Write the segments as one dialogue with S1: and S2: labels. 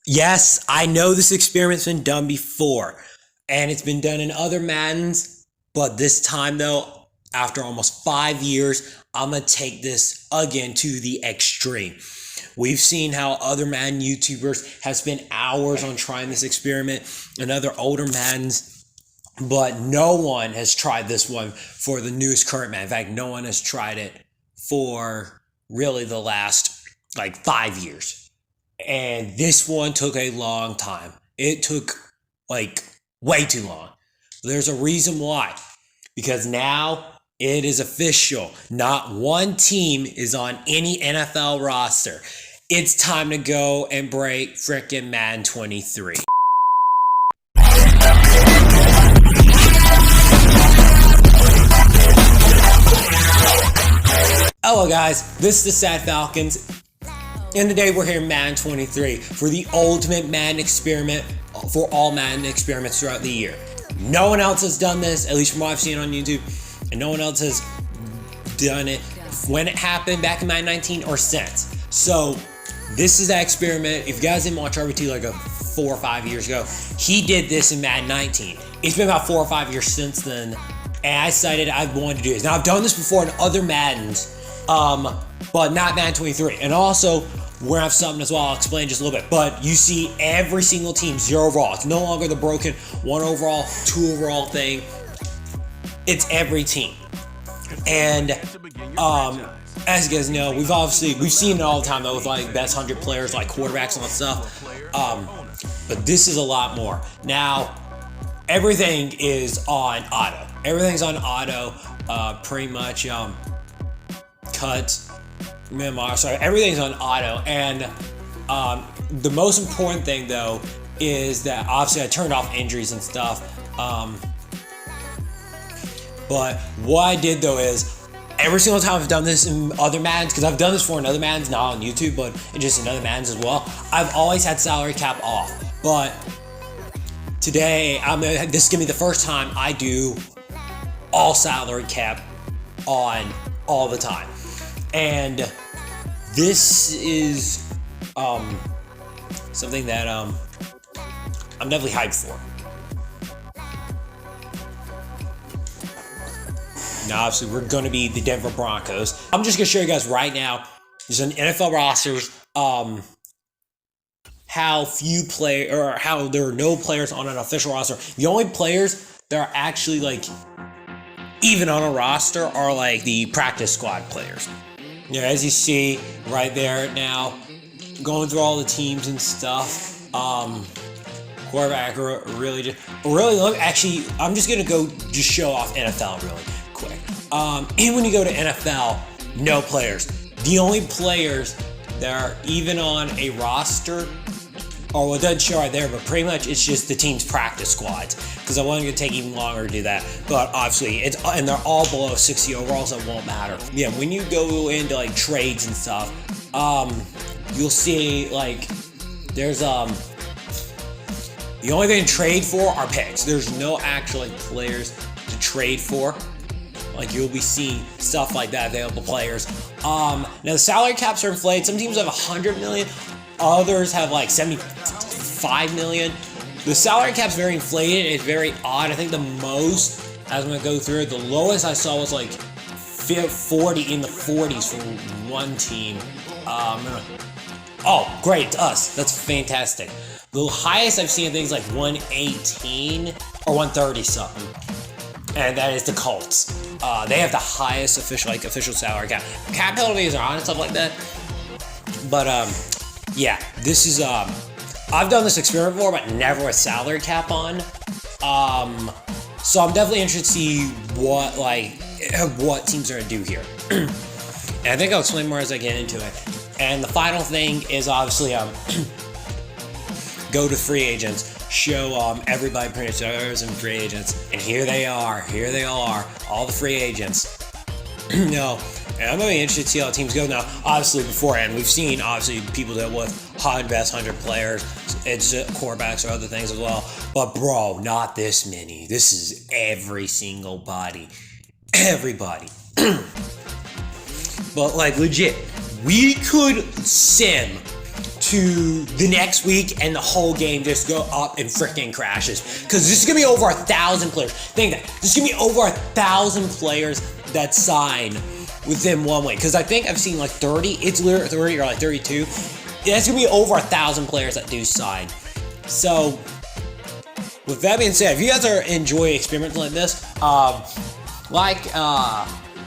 S1: Yes, I know this experiment's been done before, and it's been done in other Maddens, but this time though, after almost 5 years, I'm gonna take this again to the extreme. We've seen how other Madden YouTubers have spent hours on trying this experiment and other older Maddens, but no one has tried this one for the newest current Madden. In fact, no one has tried it for really the last like 5 years. And this one took a long time. It took like way too long. There's a reason why. Because now it is official. Not one team is on any NFL roster. It's time to go and break frickin' Madden 23. Hello guys, this is the Sad Falcons. And today we're here in Madden 23 for the ultimate Madden experiment for all Madden experiments throughout the year. No one else has done this, at least from what I've seen on YouTube, and no one else has done it when it happened back in Madden 19 or since. So this is that experiment. If you guys didn't watch RBT like 4 or 5 years ago, he did this in Madden 19. It's been about 4 or 5 years since then, and I decided I wanted to do this. Now I've done this before in other Maddens, but not Madden 23. And also, we're gonna have something as well, I'll explain just a little bit. But you see every single team 0 overall. It's no longer the broken 1 overall, 2 overall thing. It's every team. And as you guys know, we've seen it all the time though with like best 100 players, like quarterbacks and all that stuff. But this is a lot more. Now, everything is on auto. Everything's on auto, pretty much cuts, memoir, sorry, everything's on auto. And the most important thing though is that obviously I turned off injuries and stuff. But what I did though is every single time I've done this in other Maddens, because I've done this for in other Maddens, not on YouTube, but just in other Maddens as well, I've always had salary cap off. But today, this is gonna be the first time I do all salary cap on all the time. And this is something that I'm definitely hyped for. Now, obviously, we're going to be the Denver Broncos. I'm just going to show you guys right now, there's an NFL rosters, how there are no players on an official roster. The only players that are actually like even on a roster are like the practice squad players. Yeah, as you see right there now, going through all the teams and stuff. Quarterback really look. Actually, I'm just gonna go just show off NFL really quick. And when you go to NFL, no players. The only players that are even on a roster, or well, it doesn't show right there, but pretty much it's just the team's practice squads. Because I wanted to take even longer to do that, but obviously and they're all below 60 overall, so it won't matter. Yeah, when you go into like trades and stuff, you'll see like there's the only thing to trade for are picks. There's no actual like players to trade for. Like you'll be seeing stuff like that, available players. Now the salary caps are inflated. Some teams have 100 million, others have like 75 million. The salary cap's very inflated. It's very odd. I think the most, as I'm gonna go through it, the lowest I saw was like 40 in the 40s for one team. Oh, great, it's us. That's fantastic. The highest I've seen things like 118 or 130 something, and that is the Colts. They have the highest official salary cap. Cap penalties are on and stuff like that. But yeah, this is I've done this experiment before, but never with salary cap on. So I'm definitely interested to see what teams are gonna do here. And I think I'll explain more as I get into it. And the final thing is obviously go to free agents. Show everybody pretty much others and free agents. And here they are, all the free agents. No. And I'm really interested to see how teams go now. Obviously, beforehand, we've seen people that with best 100 players, it's quarterbacks or other things as well. But bro, not this many. This is every single body, everybody. But like legit, we could sim to the next week and the whole game just go up and freaking crashes. Because this is going to be over 1,000 players. Think that. This is going to be over 1,000 players that sign within 1 week. Because I think I've seen like 30. It's literally 30 or like 32. That's going to be over 1,000 players that do sign. So, with that being said, if you guys enjoy experiments like this,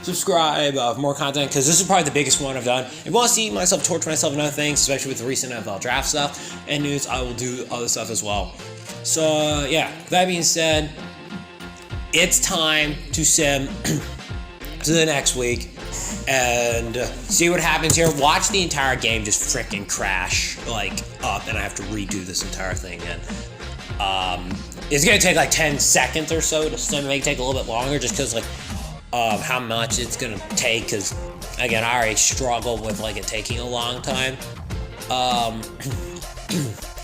S1: subscribe for more content, because this is probably the biggest one I've done. If you want to see myself torture myself and other things, especially with the recent NFL draft stuff and news, I will do other stuff as well. So yeah, with that being said, it's time to sim to the next week and see what happens here. Watch the entire game just freaking crash like up, and I have to redo this entire thing again. It's gonna take like 10 seconds or so to sim. It may take a little bit longer just because like how much it's gonna take, because again I already struggled with like it taking a long time.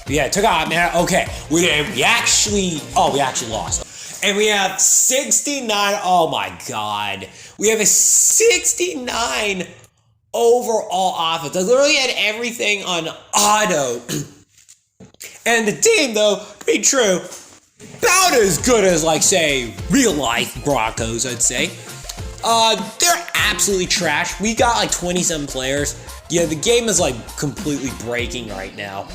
S1: Yeah, it took a hot minute. Okay, we actually lost, and we have 69. Oh my god, we have a 69 overall offense. I literally had everything on auto, and the team, though, to be true, about as good as like say real life Broncos, I'd say. They're absolutely trash. We got like 27 players. Yeah, the game is like completely breaking right now.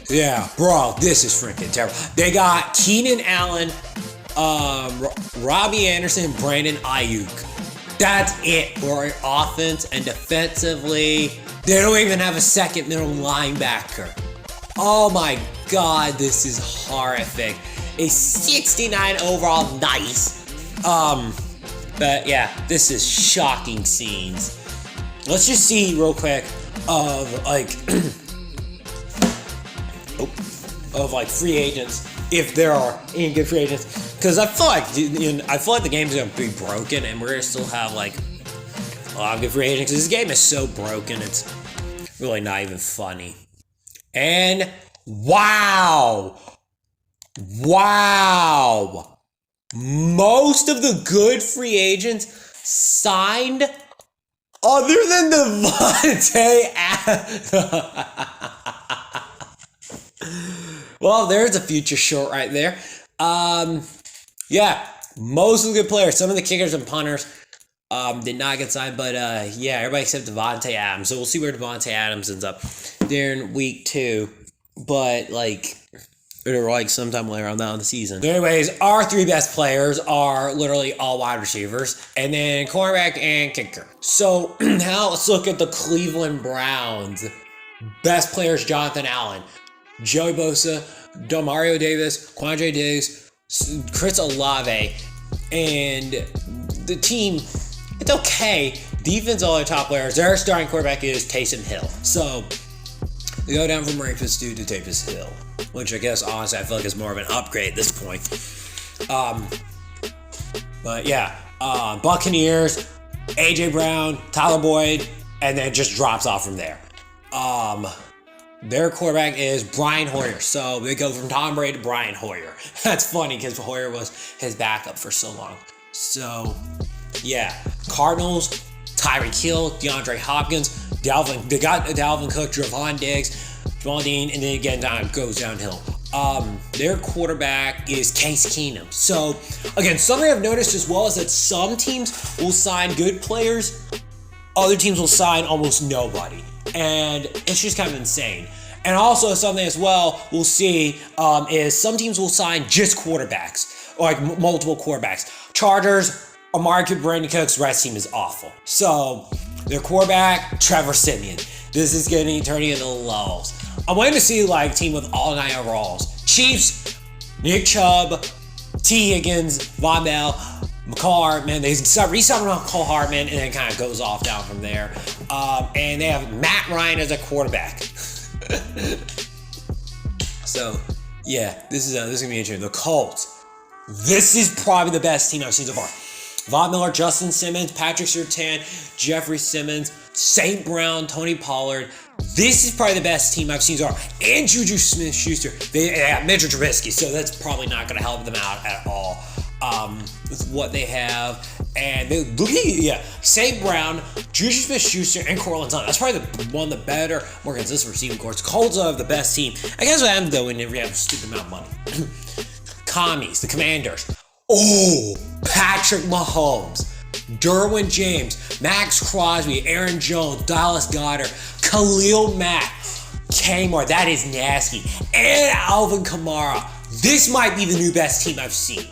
S1: Yeah, bro, this is freaking terrible. They got Keenan Allen, Robbie Anderson, Brandon Ayuk. That's it for offense, and defensively, they don't even have a second middle linebacker. Oh my god, this is horrific. A 69 overall, nice. But yeah, this is shocking scenes. Let's just see real quick of like like free agents, if there are any good free agents. Because I feel like the game's gonna be broken, and we're gonna still have like a lot of good free agents. This game is so broken, it's really not even funny. And wow. Most of the good free agents signed, other than Devontae Adams. Well, there's a future short right there. Yeah, most of the good players, some of the kickers and punters did not get signed, but yeah, everybody except Devontae Adams. So we'll see where Devontae Adams ends up there in week 2. But like, or like sometime later on down in the season. But anyways, our 3 best players are literally all wide receivers, and then cornerback and kicker. So now let's look at the Cleveland Browns. Best players: Jonathan Allen, Joey Bosa, Demario Davis, Quandre Diggs, Chris Olave, and the team, it's okay. Defense, all their top players. Their starting quarterback is Taysom Hill. So they go down from Memphis to Taysom Hill, which I guess honestly I feel like is more of an upgrade at this point. But yeah, Buccaneers, AJ Brown, Tyler Boyd, and then just drops off from there. Their quarterback is Brian Hoyer, so they go from Tom Brady to Brian Hoyer. That's funny because Hoyer was his backup for so long. So yeah, Cardinals, Tyreek Hill, DeAndre Hopkins, they got Dalvin Cook, Javon Diggs, Jamal Dean, and then again goes downhill. Their quarterback is Case Keenum. So again, something I've noticed as well is that some teams will sign good players, other teams will sign almost nobody, and it's just kind of insane. And also something as well we'll see is some teams will sign just quarterbacks, or like multiple quarterbacks. Chargers, Amari Cooper, Brandon Cooks, rest team is awful. So their quarterback, Trevor Siemian. This is going to turn into lulls. I'm waiting to see like a team with all 9 overalls. Chiefs, Nick Chubb, T. Higgins, Von Bell, McCall Hartman. They start re-signing McCall Hartman, and then kind of goes off down from there. And they have Matt Ryan as a quarterback. So yeah, this is gonna be interesting. The Colts. This is probably the best team I've seen so far. Von Miller, Justin Simmons, Patrick Surtain, Jeffrey Simmons, St. Brown, Tony Pollard. This is probably the best team I've seen so far. And Juju Smith-Schuster. They have Mitchell Trubisky, so that's probably not going to help them out at all. with what they have. And they look at St. Brown, Juju Smith-Schuster, and Cortland Sutton. That's probably one of the better, more consistent receiving corps. Colts are the best team. I guess what happens though when you have a stupid amount of money. Commies, the Commanders. Oh, Patrick Mahomes, Derwin James, Max Crosby, Aaron Jones, Dallas Goedert, Khalil Mack, Kmart. That is nasty. And Alvin Kamara. This might be the new best team I've seen.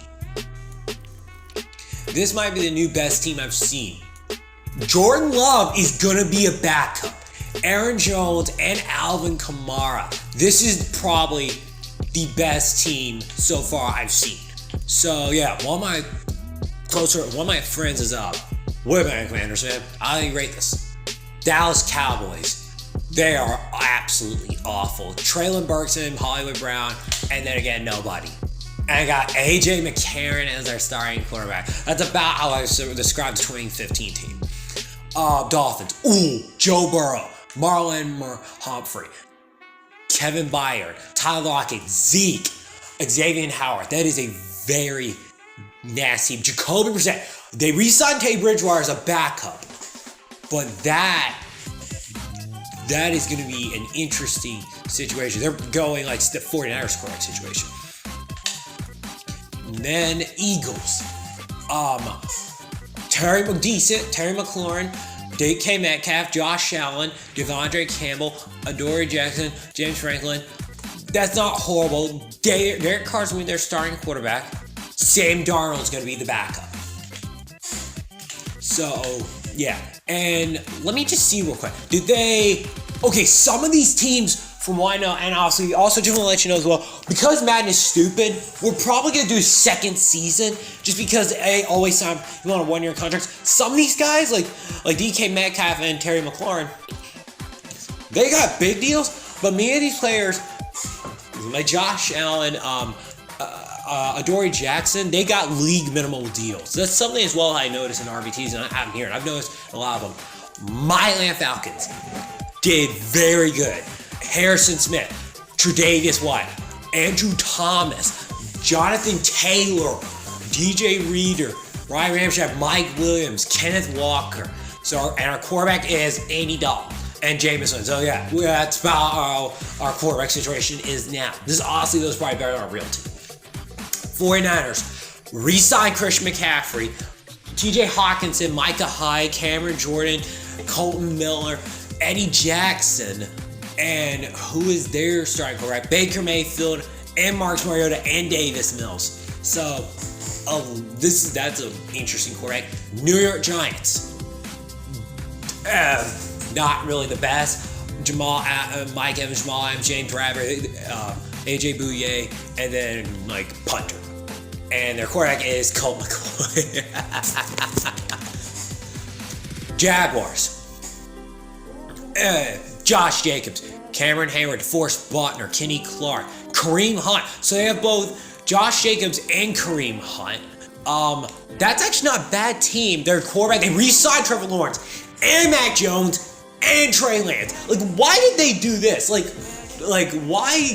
S1: This might be the new best team I've seen. Jordan Love is going to be a backup. Aaron Jones and Alvin Kamara. This is probably the best team so far I've seen. So yeah, one of my friends is Woodman Commanders fan. I rate this. Dallas Cowboys. They are absolutely awful. Traylon Burks and Hollywood Brown, and then again, nobody. And I got A.J. McCarron as our starting quarterback. That's about how I described the 2015 team. Dolphins. Ooh, Joe Burrow, Marlon Humphrey, Kevin Byard, Tyler Lockett, Zeke, Xavier Howard. That is a very nasty team. Jacoby Brissett. They re-signed Teddy Bridgewater as a backup, but that is going to be an interesting situation. They're going like the 49ers quarterback situation. And then Eagles. Terry McLaurin, DK Metcalf, Josh Allen, Devondre Campbell, Adoree Jackson, James Franklin. That's not horrible. Derek Carr's going to be their starting quarterback. Sam Darnold's going to be the backup. So, yeah. And let me just see real quick. Some of these teams, from what I know, and obviously also just want to let you know as well, because Madden is stupid, we're probably going to do a second season just because always time you want a one-year contract. Some of these guys, like DK Metcalf and Terry McLaurin, they got big deals, but many of these players, like Josh Allen, Adoree Jackson, they got league minimal deals. That's something as well I noticed in RBTs, and I have here, and I've noticed a lot of them. My Atlanta Falcons did very good. Harrison Smith, Tre'Davious White, Andrew Thomas, Jonathan Taylor, DJ Reader, Ryan Ramczyk, Mike Williams, Kenneth Walker. And our quarterback is Andy Dalton and Jameson. So yeah, that's about how our quarterback situation is now. This is honestly, those probably better than our real team. 49ers re-sign Christian McCaffrey, TJ Hawkinson, Micah Hyde, Cameron Jordan, Colton Miller, Eddie Jackson, and who is their starting quarterback? Baker Mayfield and Marcus Mariota and Davis Mills. So that's an interesting quarterback. New York Giants, not really the best. Mike Evans, Jamal Adams, James Bradbury, AJ Bouye, and then punter. And their quarterback is Colt McCoy. Jaguars. Josh Jacobs, Cameron Hayward, DeForest Buckner, Kenny Clark, Kareem Hunt. So they have both Josh Jacobs and Kareem Hunt. That's actually not a bad team. Their quarterback, they re-signed Trevor Lawrence and Mac Jones and Trey Lance. Why did they do this? Why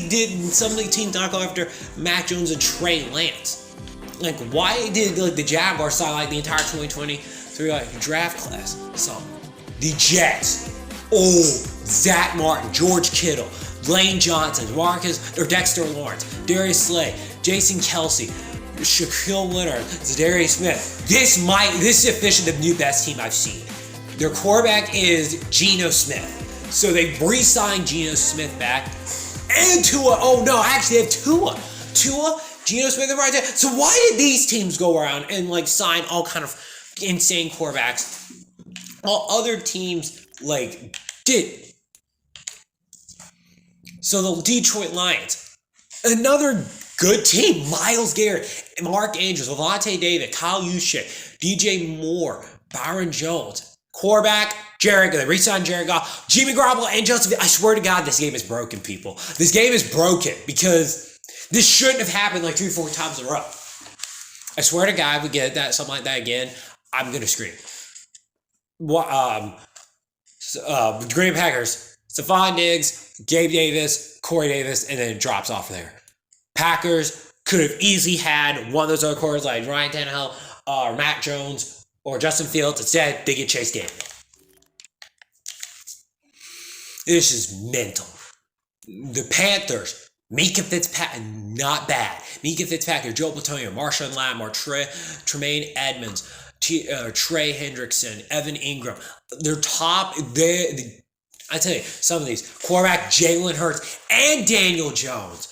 S1: didn't some of the teams not go after Mac Jones and Trey Lance? Why did the Jaguars sign the entire 2023 draft class? So the Jets. Oh, Zach Martin, George Kittle, Lane Johnson, Dexter Lawrence, Darius Slay, Jason Kelsey, Shaquille Leonard, Zadarius Smith. This is officially the new best team I've seen. Their quarterback is Geno Smith. So they re-signed Geno Smith back. And Tua. Oh no, actually they have Tua. Geno Smith, and right there. So why did these teams go around and sign all kind of insane quarterbacks while other teams did? So the Detroit Lions, another good team. Myles Garrett, Mark Andrews, Levante David, Kyle Juszczyk, DJ Moore, Byron Jones. Quarterback, they re-signed Jared Goff, Jimmy Garoppolo, and Justin. I swear to God, this game is broken, people. This game is broken because this shouldn't have happened 3 or 4 times in a row. I swear to God, if we get something like that again, I'm gonna scream. Green Packers, Stephon Diggs, Gabe Davis, Corey Davis, and then it drops off there. Packers, could have easily had one of those other quarterbacks like Ryan Tannehill or Matt Jones or Justin Fields. Instead, they get Chase Daniel. This is mental. The Panthers, Minka Fitzpatrick, not bad. Minka Fitzpatrick, Joe Platonio, Marshawn Lattimore, Tremaine Edmonds, Trey Hendrickson, Evan Ingram. They're top. I tell you, some of these. Quarterback Jalen Hurts and Daniel Jones.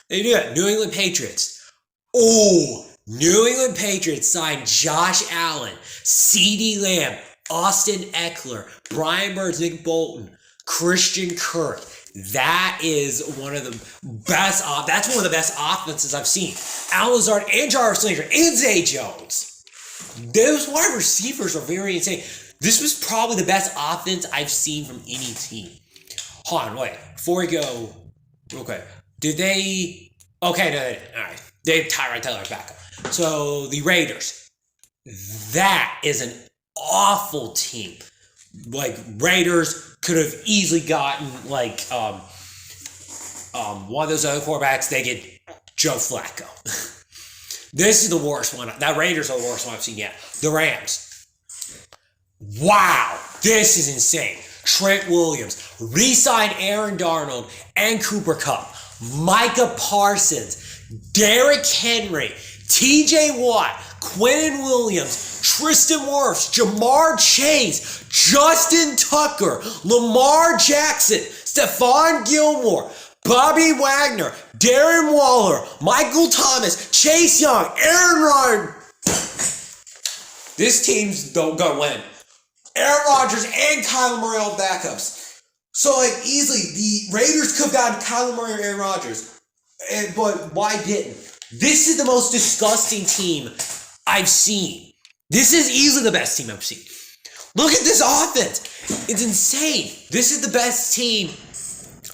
S1: They do it. New England Patriots. Oh, New England Patriots signed Josh Allen, CeeDee Lamb, Austin Eckler, Brian Burns, Nick Bolton, Christian Kirk. That is one of the best. That's one of the best offenses I've seen. Al Lazard and Jarvis Landry and Zay Jones. Those wide receivers are very insane. This was probably the best offense I've seen from any team. Hold on, wait. Before we go, okay. Did they? Okay, no, they didn't. All right. They have Tyrod Taylor back up. So the Raiders. That is an awful team. Like Raiders could have easily gotten like one of those other quarterbacks. They get Joe Flacco. This is the worst one. That Raiders are the worst one I've seen yet. The Rams. Wow, this is insane. Trent Williams re-signed Aaron Darnold and Cooper Kupp. Micah Parsons, Derrick Henry, TJ Watt, Quinnen Williams, Tristan Wirfs, Jamar Chase, Justin Tucker, Lamar Jackson, Stephon Gilmore, Bobby Wagner, Darren Waller, Michael Thomas, Chase Young, Aaron Rodgers. This team's gonna win. Aaron Rodgers and Kyler Murray all backups. So, like, easily, the Raiders could have gotten Kyler Murray or Aaron Rodgers. But why didn't? This is the most disgusting team I've seen. This is easily the best team I've seen. Look at this offense. It's insane. This is the best team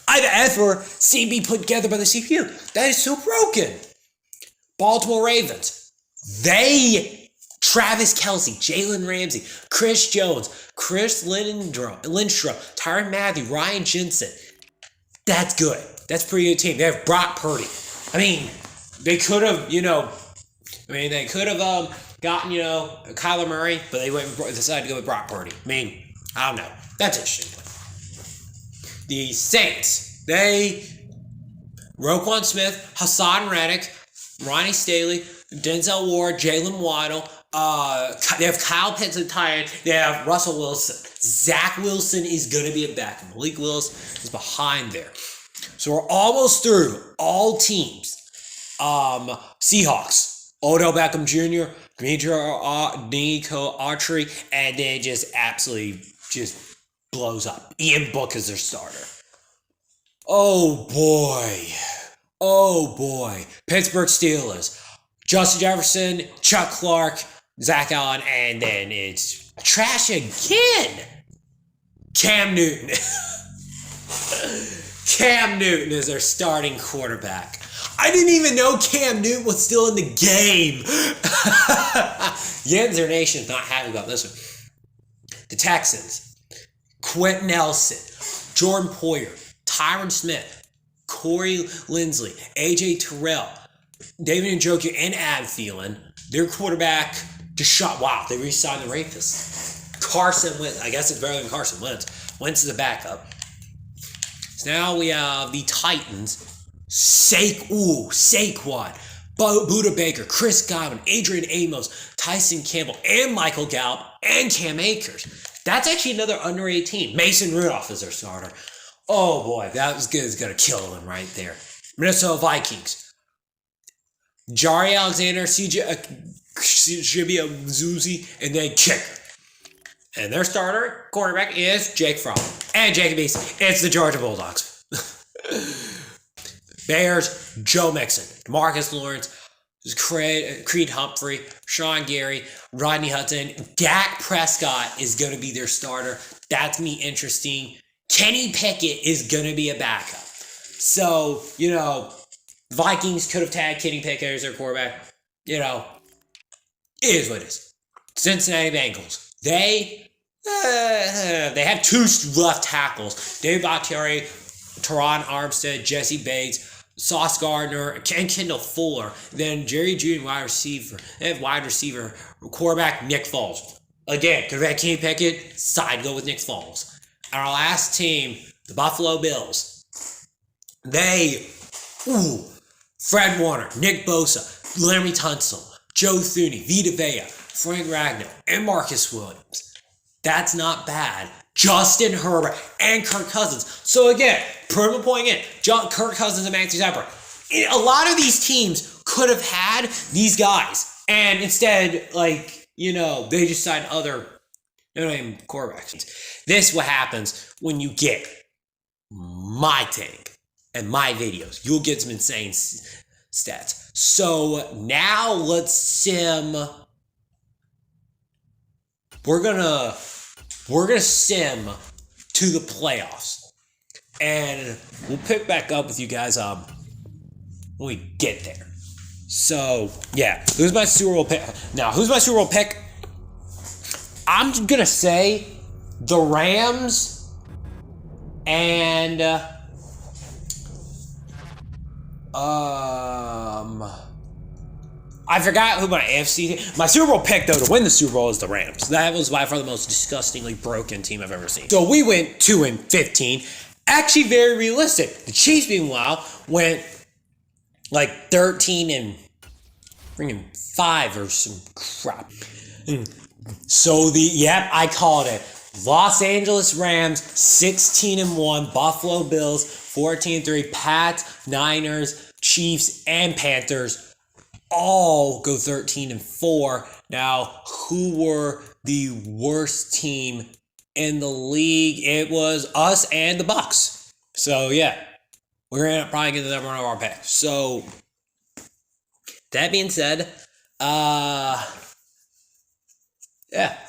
S1: I've ever seen be put together by the CPU. That is so broken. Baltimore Ravens. Travis Kelce, Jalen Ramsey, Chris Jones, Chris Lindstrom, Tyrann Mathieu, Ryan Jensen. That's good. That's a pretty good team. They have Brock Purdy. I mean, they could have, gotten, Kyler Murray, but they decided to go with Brock Purdy. I mean, I don't know. That's interesting. The Saints, Roquan Smith, Hassan Reddick, Ronnie Staley, Denzel Ward, Jalen Waddle. They have Kyle Pitts and tight. They have Russell Wilson. Zach Wilson is going to be a back. Malik Willis is behind there. So we're almost through all teams. Seahawks. Odell Beckham Jr., Nico Autry, and then just absolutely just blows up. Ian Book is their starter. Oh boy. Pittsburgh Steelers. Justin Jefferson, Chuck Clark, Zach Allen, and then it's trash again. Cam Newton. Cam Newton is their starting quarterback. I didn't even know Cam Newton was still in the game. Yenzer Nation's not happy about this one. The Texans. Quentin Nelson, Jordan Poyer, Tyron Smith, Corey Linsley, AJ Terrell, David Njoku, and Adam Thielen. Their quarterback, Deshaun. Wow, they re-signed the rapist. Carson Wentz. I guess it's better than Carson Wentz. Wentz is a backup. So now we have the Titans. Saquon, Buda Baker, Chris Godwin, Adrian Amos, Tyson Campbell, and Michael Gallup, and Cam Akers. That's actually another underrated team. Mason Rudolph is their starter. Oh boy, that was good. It's going to kill him right there. Minnesota Vikings. Jari Alexander, Shibia Zuzi, and then kicker. And their starter quarterback is Jake Fromm. And Jacob Eason. It's the Georgia Bulldogs. Bears, Joe Mixon, DeMarcus Lawrence, Creed Humphrey, Sean Gary, Rodney Hudson. Dak Prescott is going to be their starter. That's going to be interesting. Kenny Pickett is going to be a backup. So, Vikings could have tagged Kenny Pickett as their quarterback. It is what it is. Cincinnati Bengals. They have two left tackles. Dave Bakhtiari, Teron Armstead, Jesse Bates, Sauce Gardner, and Kendall Fuller. Then Jerry Jeudy, wide receiver. They have wide receiver, quarterback Nick Foles. Again, could have had Kenny Pickett. Side go with Nick Foles. Our last team, the Buffalo Bills. Fred Warner, Nick Bosa, Larry Tunsil, Joe Thuney, Vita Vea, Frank Ragnow, and Marcus Williams. That's not bad. Justin Herbert and Kirk Cousins. So again, prima point in, Kirk Cousins and Matthew Stafford. A lot of these teams could have had these guys. And instead, they just signed other quarterbacks. This is what happens when you get my take and my videos. You'll get some insane stats. So now let's sim. We're gonna sim to the playoffs, and we'll pick back up with you guys when we get there. So yeah, who's my Super Bowl pick? Now, who's my Super Bowl pick? I'm gonna say the Rams and I forgot who my AFC. My Super Bowl pick, though, to win the Super Bowl is the Rams. That was by far the most disgustingly broken team I've ever seen. So we went 2-15. Actually, very realistic. The Chiefs, meanwhile, went 13-5 or some crap. So I called it. Los Angeles Rams 16-1, Buffalo Bills 14-3, Pats, Niners, Chiefs, and Panthers all go 13-4. Now, who were the worst team in the league? It was us and the Bucs. So yeah, we're gonna probably get the number one of our picks. So that being said,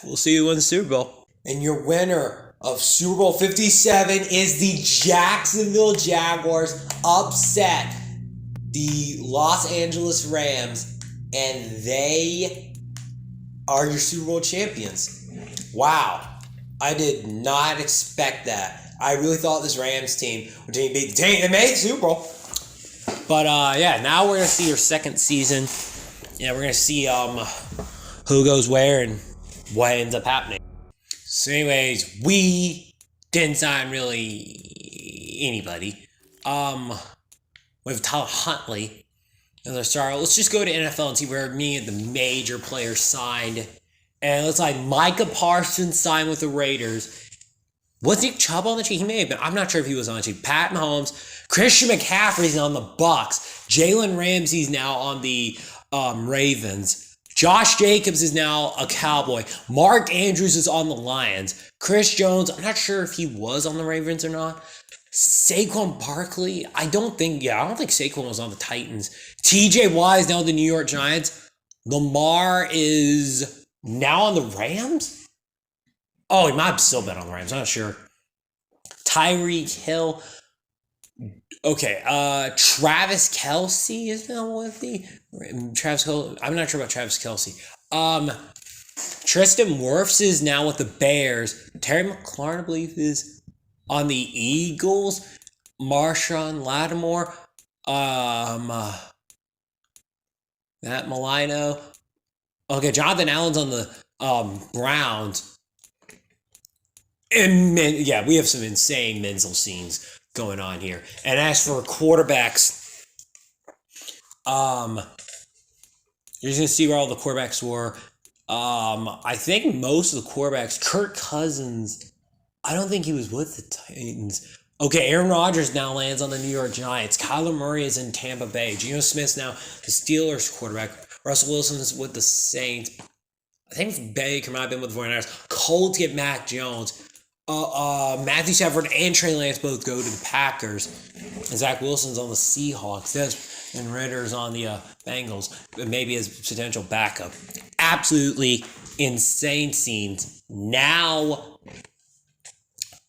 S1: we'll see you win the Super Bowl. And your winner of Super Bowl 57 is the Jacksonville Jaguars. Upset the Los Angeles Rams, and they are your Super Bowl champions. Wow. I did not expect that. I really thought this Rams team would beat the team. They made the Super Bowl. But now we're going to see your second season. Yeah, we're going to see who goes where and what ends up happening. So anyways, we didn't sign really anybody. We have Tyler Huntley as our star. Let's just go to NFL and see where many of the major players signed. And it looks like Micah Parsons signed with the Raiders. Was Nick Chubb on the team? He may have been. I'm not sure if he was on the team. Pat Mahomes. Christian McCaffrey's on the Bucs. Jalen Ramsey's now on the Ravens. Josh Jacobs is now a Cowboy. Mark Andrews is on the Lions. Chris Jones, I'm not sure if he was on the Ravens or not. Saquon Barkley, I don't think Saquon was on the Titans. TJ Watt is now the New York Giants. Lamar is now on the Rams? Oh, he might have still been on the Rams, I'm not sure. Tyreek Hill. Okay, Travis Kelce is now with the Travis Kelce. I'm not sure about Travis Kelce. Tristan Wirfs is now with the Bears. Terry McLaurin, I believe, is on the Eagles. Marshawn Lattimore. Matt Milano. Okay, Jonathan Allen's on the Browns. And we have some insane mental scenes going on here. And as for quarterbacks, you're just gonna see where all the quarterbacks were. I think most of the quarterbacks, Kirk Cousins, I don't think he was with the Titans. Okay, Aaron Rodgers now lands on the New York Giants. Kyler Murray is in Tampa Bay. Geno Smith's now the Steelers quarterback. Russell Wilson is with the Saints. I think Baker might have been with the 49ers. Colts get Mac Jones. Matthew Stafford and Trey Lance both go to the Packers. And Zach Wilson's on the Seahawks. And Ritter's on the Bengals. Maybe as potential backup. Absolutely insane scenes. Now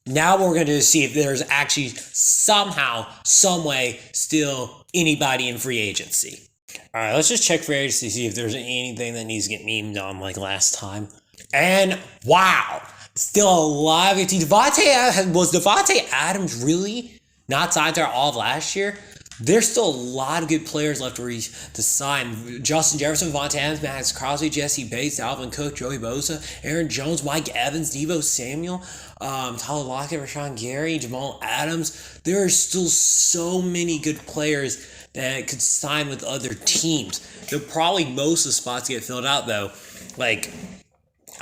S1: we're going to see if there's actually somehow, some way, still anybody in free agency. All right, let's just check free agency, see if there's anything that needs to get memed on like last time. And wow, still a lot of it. Was Devontae Adams really not signed there all of last year? There's still a lot of good players left to sign. Justin Jefferson, Vontae Adams, Max Crosby, Jesse Bates, Alvin Cook, Joey Bosa, Aaron Jones, Mike Evans, Deebo Samuel, Tyler Lockett, Rashawn Gary, Jamal Adams. There are still so many good players that could sign with other teams. They'll probably most of the spots get filled out though, like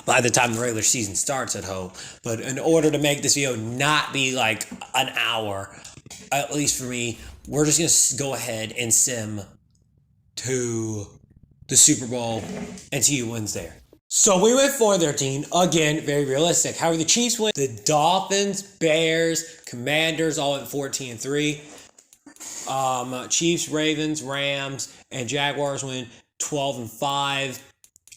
S1: by the time the regular season starts at home. But in order to make this video not be like an hour, at least for me, we're just going to go ahead and sim to the Super Bowl and see who wins there. So we went 4-13. Again, very realistic. However, the Chiefs win. The Dolphins, Bears, Commanders all went 14-3. Chiefs, Ravens, Rams, and Jaguars win 12-5.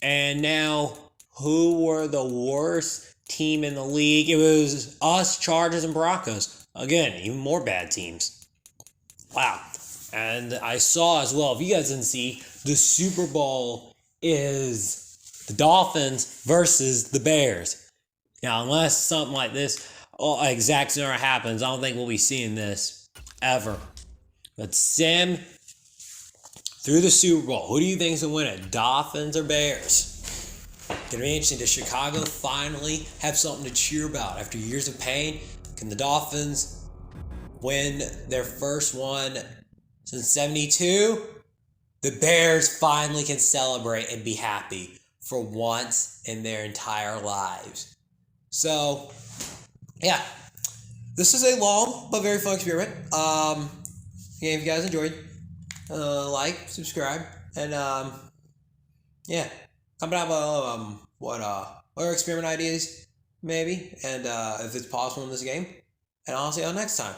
S1: And now, who were the worst team in the league? It was us, Chargers, and Broncos. Again, even more bad teams. Wow. And I saw as well, if you guys didn't see, the Super Bowl is the Dolphins versus the Bears. Now, unless something like this exact scenario happens, I don't think we'll be seeing this ever. But sim through the Super Bowl. Who do you think is going to win it? Dolphins or Bears? Going to be interesting. Does Chicago finally have something to cheer about after years of pain? Can the Dolphins win their first one since 72? The Bears finally can celebrate and be happy for once in their entire lives. So, yeah. This is a long but very fun experiment. If you guys enjoyed, like, subscribe, and yeah, comment out what other experiment ideas maybe, and if it's possible in this game. And I'll see you all next time.